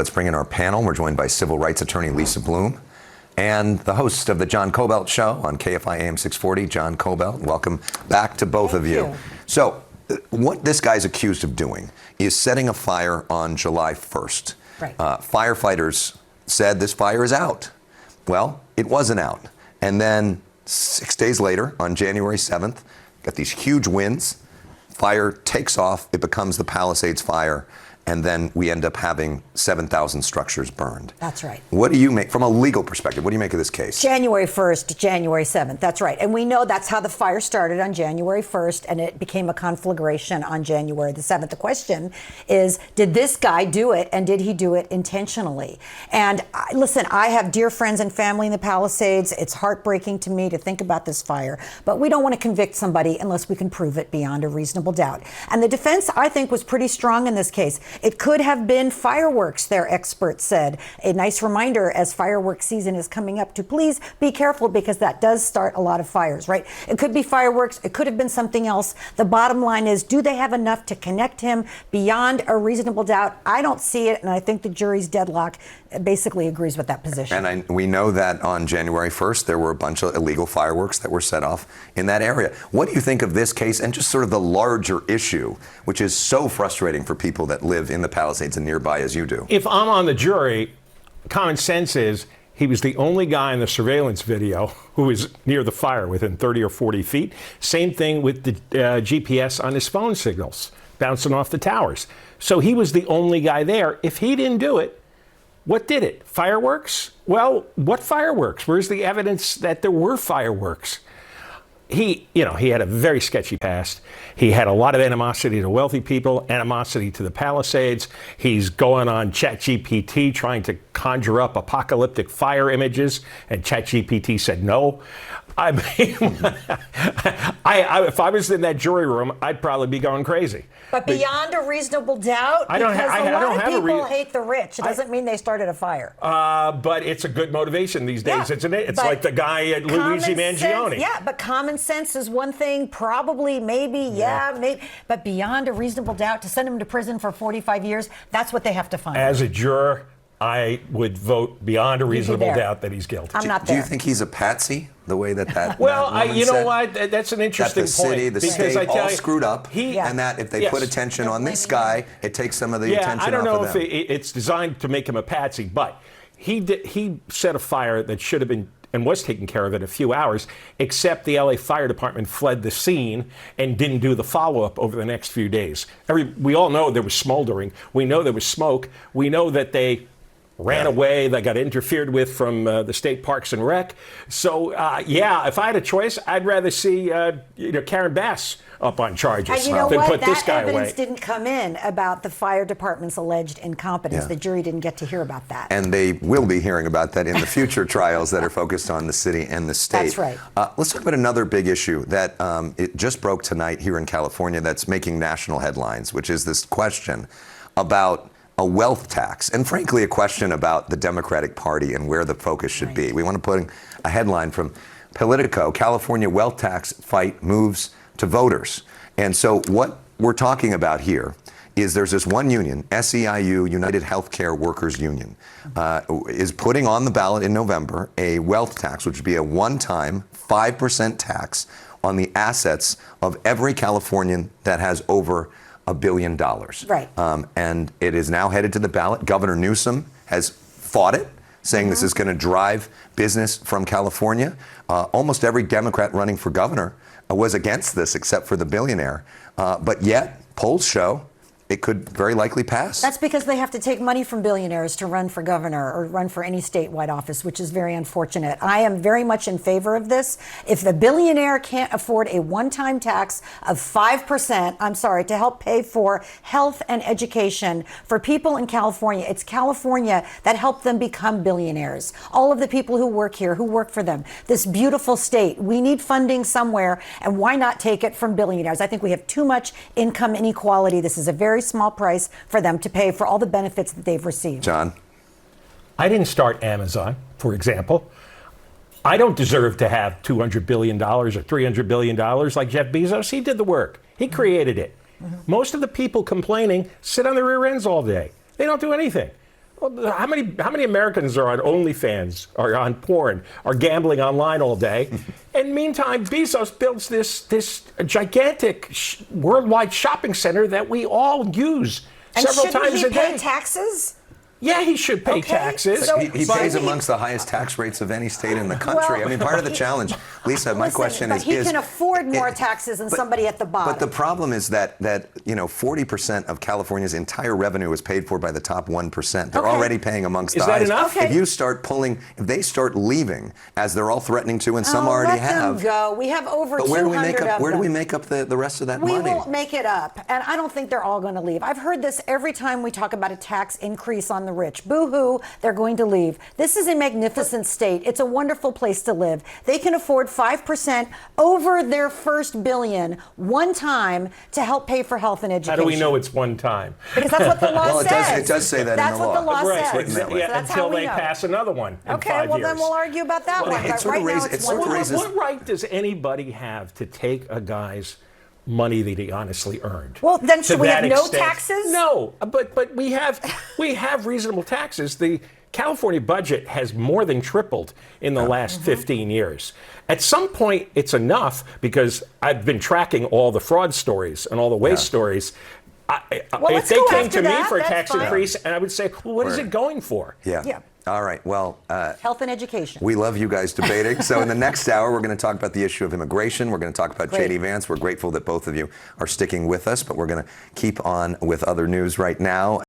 Let's bring in our panel. We're joined by civil rights attorney Lisa Bloom and the host of the John Cobelt Show on KFI AM 640, John Cobelt. Welcome back to both of you. So what this guy's accused of doing is setting a fire on July 1st. Right. Firefighters said this fire is out. Well, it wasn't out. And then 6 days later, on January 7th, got these huge winds. Fire takes off. It becomes the Palisades fire. And then we end up having 7,000 structures burned. That's right. What do you make, from a legal perspective, what do you make of this case? January 1st, January 7th, that's right. And we know that's how the fire started on January 1st, and it became a conflagration on January the 7th. The question is, did this guy do it, and did he do it intentionally? And listen, I have dear friends and family in the Palisades. It's heartbreaking to me to think about this fire, but we don't want to convict somebody unless we can prove it beyond a reasonable doubt. And the defense, I think, was pretty strong in this case. It could have been fireworks, their experts said. A nice reminder as fireworks season is coming up to please be careful, because that does start a lot of fires, right? It could be fireworks. It could have been something else. The bottom line is, do they have enough to connect him beyond a reasonable doubt? I don't see it, and I think the jury's deadlock basically agrees with that position. And we know that on January 1st, there were a bunch of illegal fireworks that were set off in that area. What do you think of this case and just sort of the larger issue, which is so frustrating for people that live in the Palisades and nearby as you do? If I'm on the jury, common sense is he was the only guy in the surveillance video who was near the fire within 30 or 40 feet. Same thing with the GPS on his phone signals bouncing off the towers. So he was the only guy there. If he didn't do it, what did it? Fireworks? Well, what fireworks? Where's the evidence that there were fireworks? He had a very sketchy past. He had a lot of animosity to wealthy people, animosity to the Palisades. He's going on ChatGPT trying to conjure up apocalyptic fire images, and ChatGPT said no. I mean, if I was in that jury room, I'd probably be going crazy. But beyond a reasonable doubt, because a lot of people hate the rich. It doesn't mean they started a fire. But it's a good motivation these days, isn't it? It's like the guy at Luigi Mangione. Yeah, but common sense is one thing, probably, maybe, maybe. But beyond a reasonable doubt, to send him to prison for 45 years, that's what they have to find. As a juror, I would vote beyond a reasonable doubt that he's guilty. I'm not there. Do you think he's a patsy, the way that well, you know what? That's an interesting point. That the city, the state, all screwed up, and that if they put attention on this guy, it takes some of the attention off of them. I don't know if it's designed to make him a patsy, but he set a fire that should have been and was taken care of in a few hours, except the LA Fire Department fled the scene and didn't do the follow-up over the next few days. We all know there was smoldering. We know there was smoke. We know that they ran away. They got interfered with from the state parks and rec. So, if I had a choice, I'd rather see Karen Bass up on charges than put this guy away. That evidence didn't come in about the fire department's alleged incompetence. The jury didn't get to hear about that. And they will be hearing about that in the future trials that are focused on the city and the state. That's right. Let's talk about another big issue that it just broke tonight here in California that's making national headlines, which is this question about a wealth tax, and frankly, a question about the Democratic Party and where the focus should be. We want to put a headline from Politico: California wealth tax fight moves to voters. And so what we're talking about here is there's this one union, SEIU, United Healthcare Workers Union, is putting on the ballot in November a wealth tax, which would be a one-time 5% tax on the assets of every Californian that has over $1 billion. Right. And it is now headed to the ballot. Governor Newsom has fought it, saying this is going to drive business from California. Almost every Democrat running for governor was against this, except for the billionaire. But yet, polls show it could very likely pass. That's because they have to take money from billionaires to run for governor or run for any statewide office, which is very unfortunate. I am very much in favor of this. If the billionaire can't afford a one-time tax of 5%, to help pay for health and education for people in California, it's California that helped them become billionaires. All of the people who work here, who work for them, this beautiful state, we need funding somewhere, and why not take it from billionaires? I think we have too much income inequality. This is a very small price for them to pay for all the benefits that they've received. John? I didn't start Amazon, for example. I don't deserve to have $200 billion or $300 billion like Jeff Bezos. He did the work. He created it. Most of the people complaining sit on their rear ends all day. They don't do anything. Well, how many Americans are on OnlyFans, are on porn, are gambling online all day? And meantime, Bezos builds this gigantic worldwide shopping center that we all use several times a day. And shouldn't he pay taxes? Yeah, he should pay taxes. So he pays amongst the highest tax rates of any state in the country. Well, I mean, part of the challenge, Lisa, my question is... But he can afford more taxes than somebody at the bottom. But the problem is that 40% of California's entire revenue is paid for by the top 1%. They're already paying amongst the highest. Is that enough? If you start if they start leaving, as they're all threatening to, and some already have... Let them go. We have over 200 But where do we them. make up the rest of that We money? will make it up. And I don't think they're all going to leave. I've heard this every time we talk about a tax increase on the rich. Boo-hoo. They're going to leave. This is a magnificent state. It's a wonderful place to live. They can afford 5% over their first billion one time to help pay for health and education. How do we know it's one time? Because that's what the law Well, says. it does say that that's in the law. That's what the law Right. says. that way. Yeah, So that's how until we they know. pass another one in Okay, 5 well years. then we'll argue about that one. it But sort right of now raises- it's it sort of one raises- time. What right does anybody have to take a guy's money that he honestly earned? Well, then to should we that have no extent? taxes? No, but we have reasonable taxes. The California budget has more than tripled in the last 15 years. At some point, it's enough, because I've been tracking all the fraud stories and all the waste stories. Well, If let's they go came after to me that, for a that's tax fine. increase, and I would say, well, what is it going for? Yeah. All right. Well, Health and education. we love you guys debating. So in the next hour, we're going to talk about the issue of immigration. We're going to talk about Great. J.D. Vance. We're grateful that both of you are sticking with us, but we're going to keep on with other news right now.